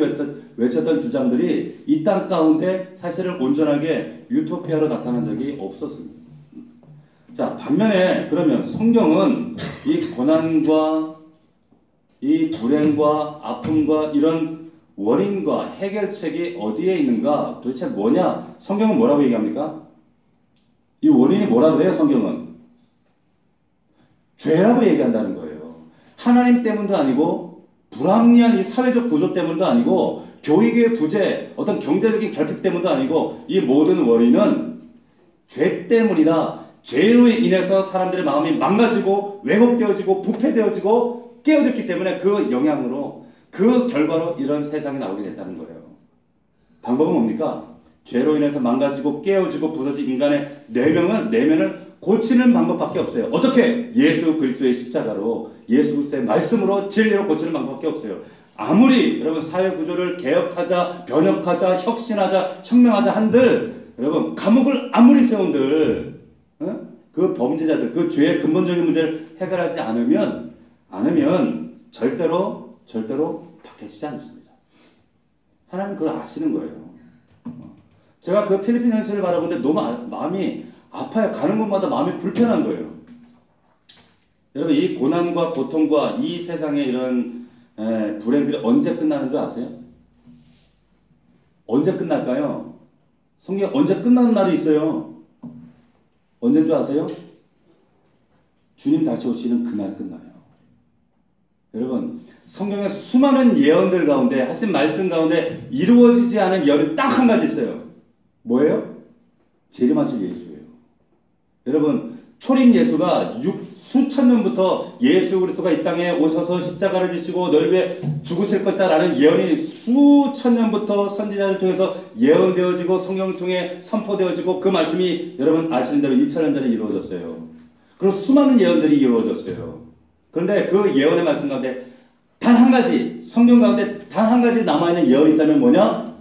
외쳤던 주장들이 이 땅 가운데 사실은 온전하게 유토피아로 나타난 적이 없었습니다. 자, 반면에 그러면 성경은 이 고난과 이 불행과 아픔과 이런 원인과 해결책이 어디에 있는가? 도대체 뭐냐? 성경은 뭐라고 얘기합니까? 이 원인이 뭐라 그래요? 성경은 죄라고 얘기한다는 거예요. 하나님 때문도 아니고 불합리한 이 사회적 구조 때문도 아니고 교육의 부재, 어떤 경제적인 결핍 때문도 아니고 이 모든 원인은 죄 때문이다. 죄로 인해서 사람들의 마음이 망가지고 왜곡되어지고 부패되어지고 깨어졌기 때문에 그 영향으로 그 결과로 이런 세상이 나오게 됐다는 거예요. 방법은 뭡니까? 죄로 인해서 망가지고 깨어지고 부서진 인간의 내면을 고치는 방법밖에 없어요. 어떻게? 예수 그리스도의 십자가로 예수 그리스도의 말씀으로 진리로 고치는 방법밖에 없어요. 아무리 여러분 사회 구조를 개혁하자, 변혁하자, 혁신하자, 혁명하자 한들 여러분 감옥을 아무리 세운들 그 범죄자들 그 죄의 근본적인 문제를 해결하지 않으면 절대로 바뀌지 않습니다. 하나님 그걸 아시는 거예요. 제가 그 필리핀 현실을 바라보는데 너무 마음이 아파요. 가는 곳마다 마음이 불편한 거예요. 여러분 이 고난과 고통과 이 세상의 이런 불행들이 언제 끝나는 줄 아세요? 언제 끝날까요? 성경에 언제 끝나는 날이 있어요. 언제인 줄 아세요? 주님 다시 오시는 그날 끝나요. 여러분 성경의 수많은 예언들 가운데 하신 말씀 가운데 이루어지지 않은 예언이 딱 한 가지 있어요. 뭐예요? 재림하실 예수예요. 여러분 초림 예수가 수천 년부터 예수 그리스도가 이 땅에 오셔서 십자가를 지시고 너를 위해 죽으실 것이다 라는 예언이 수천 년부터 선지자를 통해서 예언되어지고 성경을 통해 선포되어지고 그 말씀이 여러분 아시는 대로 2000년 전에 이루어졌어요. 그리고 수많은 예언들이 이루어졌어요. 그런데 그 예언의 말씀 가운데 단 한 가지, 성경 가운데 단 한 가지 남아있는 예언이 있다면 뭐냐?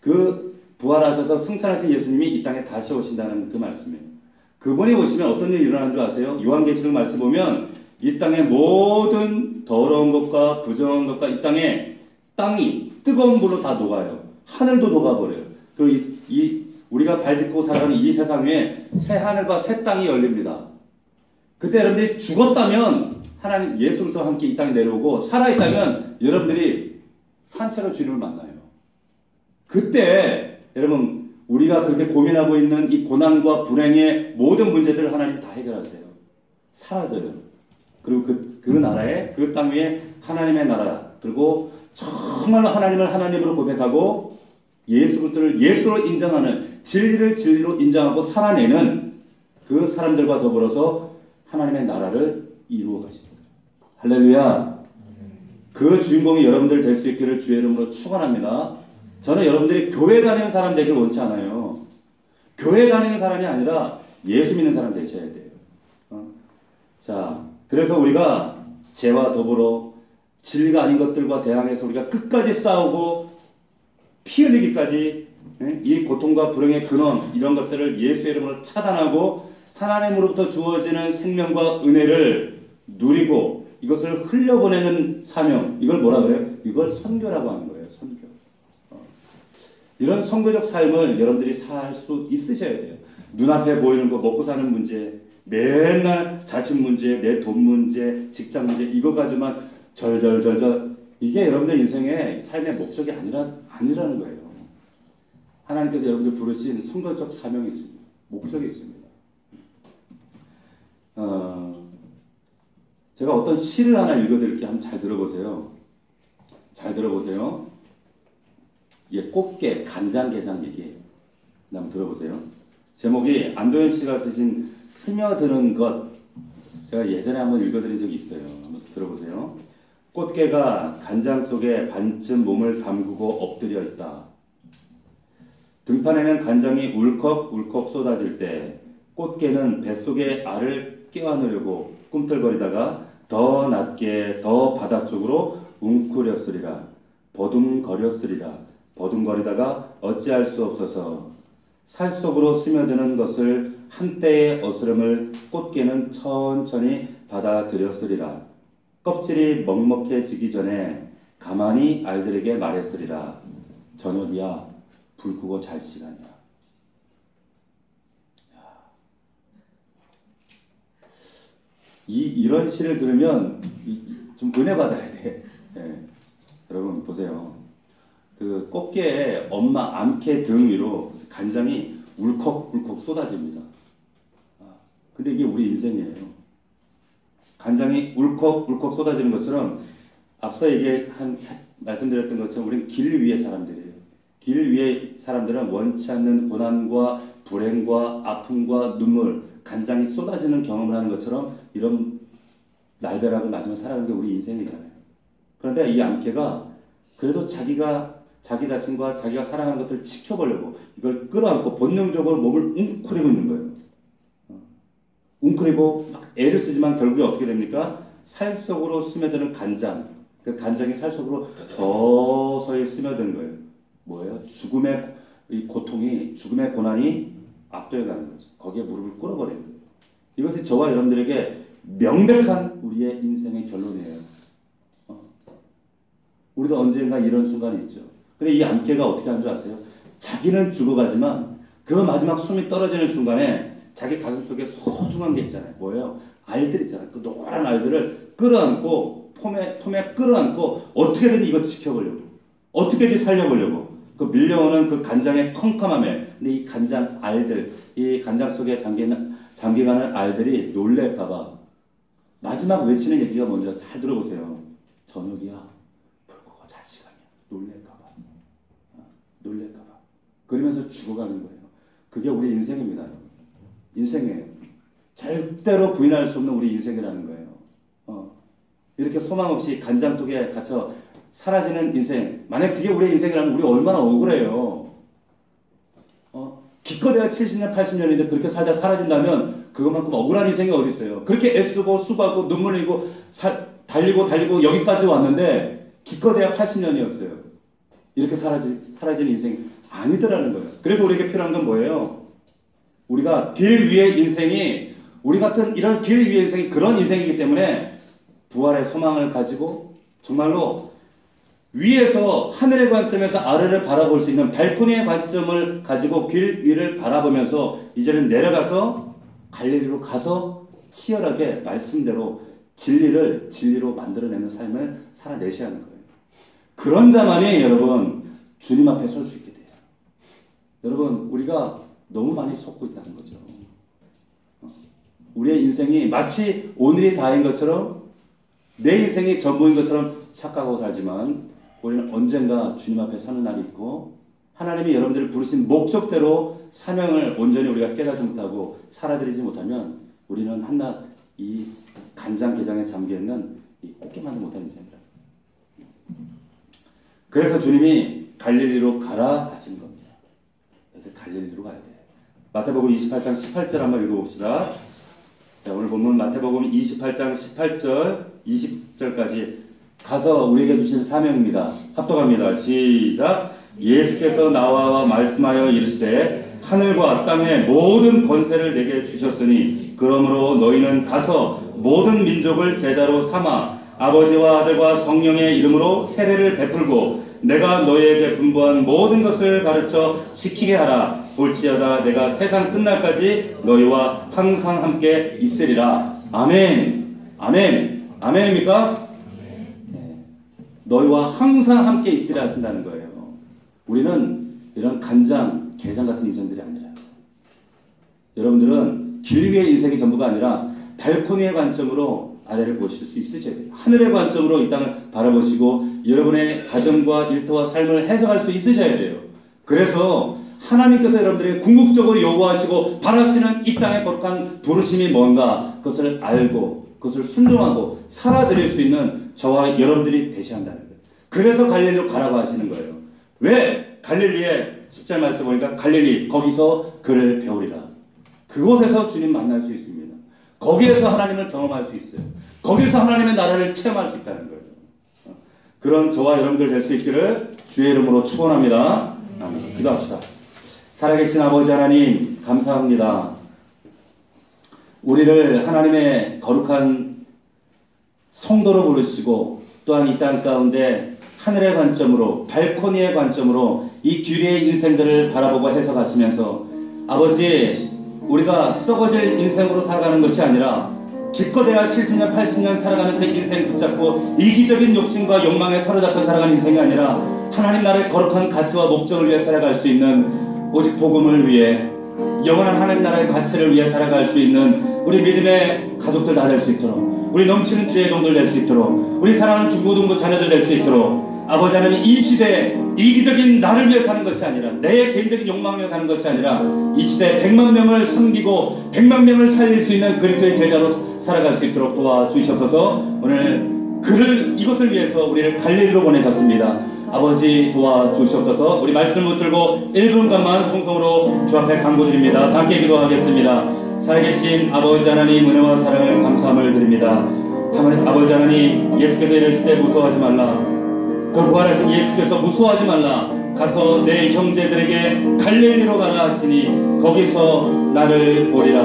그 부활하셔서 승천하신 예수님이 이 땅에 다시 오신다는 그 말씀이에요. 그분이 오시면 어떤 일이 일어나는 줄 아세요? 요한계시록 말씀 보면 이 땅의 모든 더러운 것과 부정한 것과 이 땅이 뜨거운 불로 다 녹아요. 하늘도 녹아버려요. 그리고 우리가 발 딛고 살아가는 이 세상 위에 새 하늘과 새 땅이 열립니다. 그때 여러분들이 죽었다면 하나님 예수부터 함께 이 땅에 내려오고 살아있다면 여러분들이 산채로 주님을 만나요. 그때 여러분 우리가 그렇게 고민하고 있는 이 고난과 불행의 모든 문제들을 하나님이 다 해결하세요. 사라져요. 그리고 그 나라에 그 땅 위에 하나님의 나라 그리고 정말로 하나님을 하나님으로 고백하고 예수 그리스도를 예수로 인정하는 진리를 진리로 인정하고 살아내는 그 사람들과 더불어서 하나님의 나라를 이루어 가십니다. 할렐루야. 그 주인공이 여러분들 될 수 있기를 주의 이름으로 축원합니다. 저는 여러분들이 교회 다니는 사람 되길 원치 않아요. 교회 다니는 사람이 아니라 예수 믿는 사람 되셔야 돼요. 자, 그래서 우리가 죄와 더불어 진리가 아닌 것들과 대항해서 우리가 끝까지 싸우고 피 흘리기까지 이 고통과 불행의 근원 이런 것들을 예수의 이름으로 차단하고 하나님으로부터 주어지는 생명과 은혜를 누리고 이것을 흘려보내는 사명 이걸 뭐라 그래요? 이걸 선교라고 하는 거예요. 선교. 이런 선교적 삶을 여러분들이 살 수 있으셔야 돼요. 눈앞에 보이는 거 먹고 사는 문제 맨날 자식 문제, 내 돈 문제, 직장 문제 이거 가지고만 절절절절 이게 여러분들 인생의 삶의 목적이 아니라는 거예요. 하나님께서 여러분들 부르신 선교적 사명이 있습니다. 목적이 있습니다. 제가 어떤 시를 하나 읽어드릴게요. 한번 잘 들어보세요. 잘 들어보세요. 예, 꽃게, 간장게장 얘기 한번 들어보세요. 제목이 안도현 씨가 쓰신 스며드는 것. 제가 예전에 한번 읽어드린 적이 있어요. 한번 들어보세요. 꽃게가 간장 속에 반쯤 몸을 담그고 엎드려 있다. 등판에는 간장이 울컥울컥 쏟아질 때 꽃게는 뱃속의 알을 껴안으려고 꿈틀거리다가 더 낮게 더 바닷속으로 웅크렸으리라. 버둥거렸으리라. 버둥거리다가 어찌할 수 없어서 살 속으로 스며드는 것을 한때의 어스름을 꽃게는 천천히 받아들였으리라. 껍질이 먹먹해지기 전에 가만히 알들에게 말했으리라. 저녁이야. 불 끄고 잘 시간이야. 이런 시를 들으면 좀 은혜 받아야 돼. 예. 여러분 보세요. 그 꽃게의 엄마 암캐 등 위로 간장이 울컥울컥 쏟아집니다. 근데 이게 우리 인생이에요. 간장이 울컥울컥 쏟아지는 것처럼 앞서 말씀드렸던 것처럼 우리는 길 위의 사람들이에요. 길 위의 사람들은 원치 않는 고난과 불행과 아픔과 눈물, 간장이 쏟아지는 경험을 하는 것처럼 이런 날벼락을 맞으며 살아가는 게 우리 인생이잖아요. 그런데 이 암캐가 그래도 자기 자신과 자기가 사랑하는 것들을 지켜보려고 이걸 끌어안고 본능적으로 몸을 웅크리고 있는 거예요. 웅크리고 막 애를 쓰지만 결국에 어떻게 됩니까? 살 속으로 스며드는 간장, 그 간장이 살 속으로 서서히 스며드는 거예요. 뭐예요? 죽음의 이 고통이, 죽음의 고난이 압도해가는 거죠. 거기에 무릎을 꿇어버리는 거예요. 이것이 저와 여러분들에게 명백한 우리의 인생의 결론이에요. 우리도 언젠가 이런 순간이 있죠. 근데 이 암캐가 어떻게 하는 줄 아세요? 자기는 죽어가지만 그 마지막 숨이 떨어지는 순간에 자기 가슴 속에 소중한 게 있잖아요. 뭐예요? 알들 있잖아요. 그 노란 알들을 끌어안고 품에 끌어안고 어떻게든 이거 지켜보려고, 어떻게든 살려보려고 그 밀려오는 그 간장의 컴컴함에, 근데 이 간장 알들, 이 간장 속에 잠겨가는 알들이 놀랄까봐 마지막 외치는 얘기가 뭔지 잘 들어보세요. 저녁이야. 불 끄고 잘 시간이야. 놀랄까봐. 그러면서 죽어가는 거예요. 그게 우리 인생입니다. 인생이에요. 절대로 부인할 수 없는 우리 인생이라는 거예요. 이렇게 소망 없이 간장독에 갇혀 사라지는 인생. 만약 그게 우리의 인생이라면 우리 얼마나 억울해요. 기껏해야 70년, 80년인데 그렇게 살다 사라진다면 그것만큼 억울한 인생이 어디 있어요. 그렇게 애쓰고 수고하고 눈물 흘리고 달리고 여기까지 왔는데 기껏해야 80년이었어요. 이렇게 사라지는 인생이 아니더라는 거예요. 그래서 우리에게 필요한 건 뭐예요? 우리가 길 위의 인생이, 우리 같은 이런 길 위의 인생이 그런 인생이기 때문에 부활의 소망을 가지고 정말로 위에서 하늘의 관점에서 아래를 바라볼 수 있는 발코니의 관점을 가지고 길 위를 바라보면서 이제는 내려가서 갈릴리로 가서 치열하게 말씀대로 진리로 만들어내는 삶을 살아내셔야 하는 거예요. 그런 자만이 여러분 주님 앞에 설 수 있게 돼요. 여러분 우리가 너무 많이 속고 있다는 거죠. 우리의 인생이 마치 오늘이 다인 것처럼 내 인생이 전부인 것처럼 착각하고 살지만 우리는 언젠가 주님 앞에 서는 날이 있고 하나님이 여러분들을 부르신 목적대로 사명을 온전히 우리가 깨닫지 못하고 살아들이지 못하면 우리는 한낱 이 간장게장에 잠겨있는 이 꽃게만도 못하는 인생이다. 그래서 주님이 갈릴리로 가라 하신 겁니다. 그래서 갈릴리로 가야 돼. 마태복음 28장 18절 한번 읽어봅시다. 자, 오늘 본문 마태복음 28장 18절 20절까지 가서 우리에게 주신 사명입니다. 합독합니다. 시작. 예수께서 나와 말씀하여 이르시되 하늘과 땅의 모든 권세를 내게 주셨으니 그러므로 너희는 가서 모든 민족을 제자로 삼아 아버지와 아들과 성령의 이름으로 세례를 베풀고 내가 너희에게 분부한 모든 것을 가르쳐 지키게 하라. 볼지어다 내가 세상 끝날까지 너희와 항상 함께 있으리라. 아멘. 아멘. 아멘입니까? 네. 너희와 항상 함께 있으리라 하신다는 거예요. 우리는 이런 간장, 게장 같은 인생들이 아니라 여러분들은 길 위의 인생이 전부가 아니라 발코니의 관점으로 아래를 보실 수 있으셔야 돼요. 하늘의 관점으로 이 땅을 바라보시고 여러분의 가정과 일터와 삶을 해석할 수 있으셔야 돼요. 그래서 하나님께서 여러분들에게 궁극적으로 요구하시고 바라시는 이 땅의 거룩한 부르심이 뭔가 그것을 알고 그것을 순종하고 살아드릴 수 있는 저와 여러분들이 되셔야 한다는 거예요. 그래서 갈릴리로 가라고 하시는 거예요. 왜? 갈릴리에 10절 말씀 보니까 갈릴리 거기서 그를 배우리라. 그곳에서 주님 만날 수 있습니다. 거기에서 하나님을 경험할 수 있어요. 거기서 하나님의 나라를 체험할 수 있다는 거예요. 그런 저와 여러분들 될 수 있기를 주의 이름으로 축원합니다. 아멘. 기도합시다. 살아계신 아버지 하나님 감사합니다. 우리를 하나님의 거룩한 성도로 부르시고 또한 이 땅 가운데 하늘의 관점으로 발코니의 관점으로 이 규리의 인생들을 바라보고 해석하시면서 아버지 우리가 썩어질 인생으로 살아가는 것이 아니라 기껏해야 70년 80년 살아가는 그 인생 붙잡고 이기적인 욕심과 욕망에 사로잡혀 살아가는 인생이 아니라 하나님 나라의 거룩한 가치와 목적을 위해 살아갈 수 있는 오직 복음을 위해 영원한 하나님 나라의 가치를 위해 살아갈 수 있는 우리 믿음의 가족들 다 될 수 있도록 우리 넘치는 주의 종들 될 수 있도록 우리 사랑하는 중고등부 자녀들 될 수 있도록 아버지 하나님 이 시대에 이기적인 나를 위해 사는 것이 아니라 내 개인적인 욕망을 위해 사는 것이 아니라 이 시대에 100만 명을 섬기고 100만 명을 살릴 수 있는 그리스도의 제자로 살아갈 수 있도록 도와주시옵소서. 오늘 이것을 위해서 우리를 갈릴리로 보내셨습니다. 아버지 도와주시옵소서. 우리 말씀을 붙들고 1분간만 통성으로 주 앞에 간구드립니다. 함께 기도하겠습니다. 살아계신 아버지 하나님 은혜와 사랑을 감사함을 드립니다. 아버지 하나님 예수께서 이르실 때 무서워하지 말라. 그 부활하신 예수께서 무서워하지 말라. 가서 내 형제들에게 갈릴리로 가라 하시니 거기서 나를 보리라.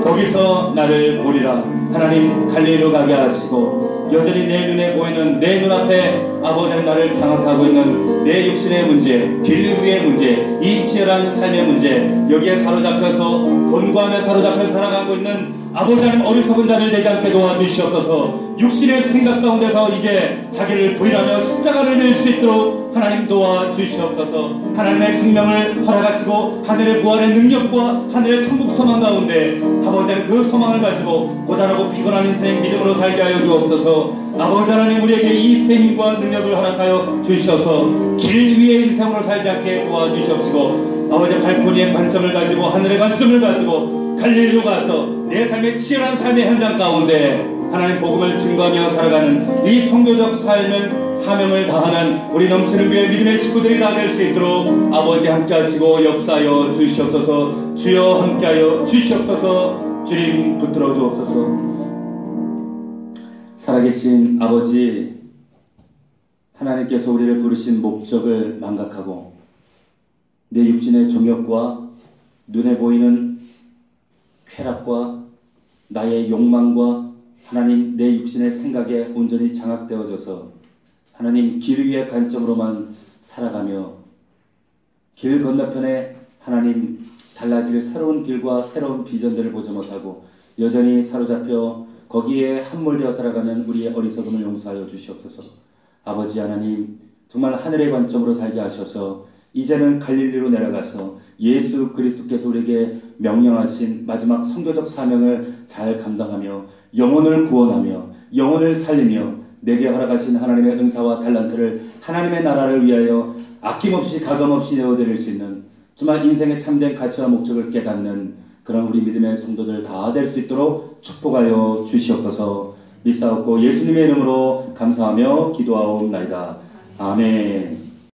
거기서 나를 보리라. 하나님 갈릴리로 가게 하시고 여전히 내 눈에 보이는 내 눈앞에 아버지 하나님 나를 장악하고 있는 내 육신의 문제, 길 위의 문제, 이 치열한 삶의 문제 여기에 사로잡혀서 권고함에 사로잡혀 살아가고 있는 아버지 하나님 어리석은 자들 되지 않게 도와주시옵소서. 육신의 생각 가운데서 이제 자기를 부인하며 십자가를 낼 수 있도록 하나님 도와주시옵소서. 하나님의 생명을 허락하시고 하늘의 부활의 능력과 하늘의 천국 소망 가운데 아버지 하나님 그 소망을 가지고 고단하고 피곤한 인생 믿음으로 살게 하여 주옵소서. 아버지 하나님 우리에게 이 생명과 능력을 허락하여 주시옵소서. 길 위의 인생으로 살지 않게 도와주시옵시고 아버지 발코니의 관점을 가지고 하늘의 관점을 가지고 갈릴리로 가서 내 삶의 치열한 삶의 현장 가운데 하나님 복음을 증거하며 살아가는 이 선교적 삶은 사명을 다하는 우리 넘치는 교회 믿음의 식구들이 다 될 수 있도록 아버지 함께하시고 역사하여 주시옵소서. 주여 함께하여 주시옵소서. 주님 붙들어 주옵소서. 살아계신 아버지 하나님께서 우리를 부르신 목적을 망각하고 내 육신의 정욕과 눈에 보이는 쾌락과 나의 욕망과 하나님 내 육신의 생각에 온전히 장악되어져서 하나님 길 위의 관점으로만 살아가며 길 건너편에 하나님 달라질 새로운 길과 새로운 비전들을 보지 못하고 여전히 사로잡혀 거기에 함몰되어 살아가는 우리의 어리석음을 용서하여 주시옵소서. 아버지 하나님 정말 하늘의 관점으로 살게 하셔서 이제는 갈릴리로 내려가서 예수 그리스도께서 우리에게 명령하신 마지막 선교적 사명을 잘 감당하며 영혼을 구원하며 영혼을 살리며 내게 허락하신 하나님의 은사와 달란트를 하나님의 나라를 위하여 아낌없이 가감없이 내어드릴 수 있는 정말 인생의 참된 가치와 목적을 깨닫는 그런 우리 믿음의 성도들 다 될 수 있도록 축복하여 주시옵소서. 믿사옵고 예수님의 이름으로 감사하며 기도하옵나이다. 아멘.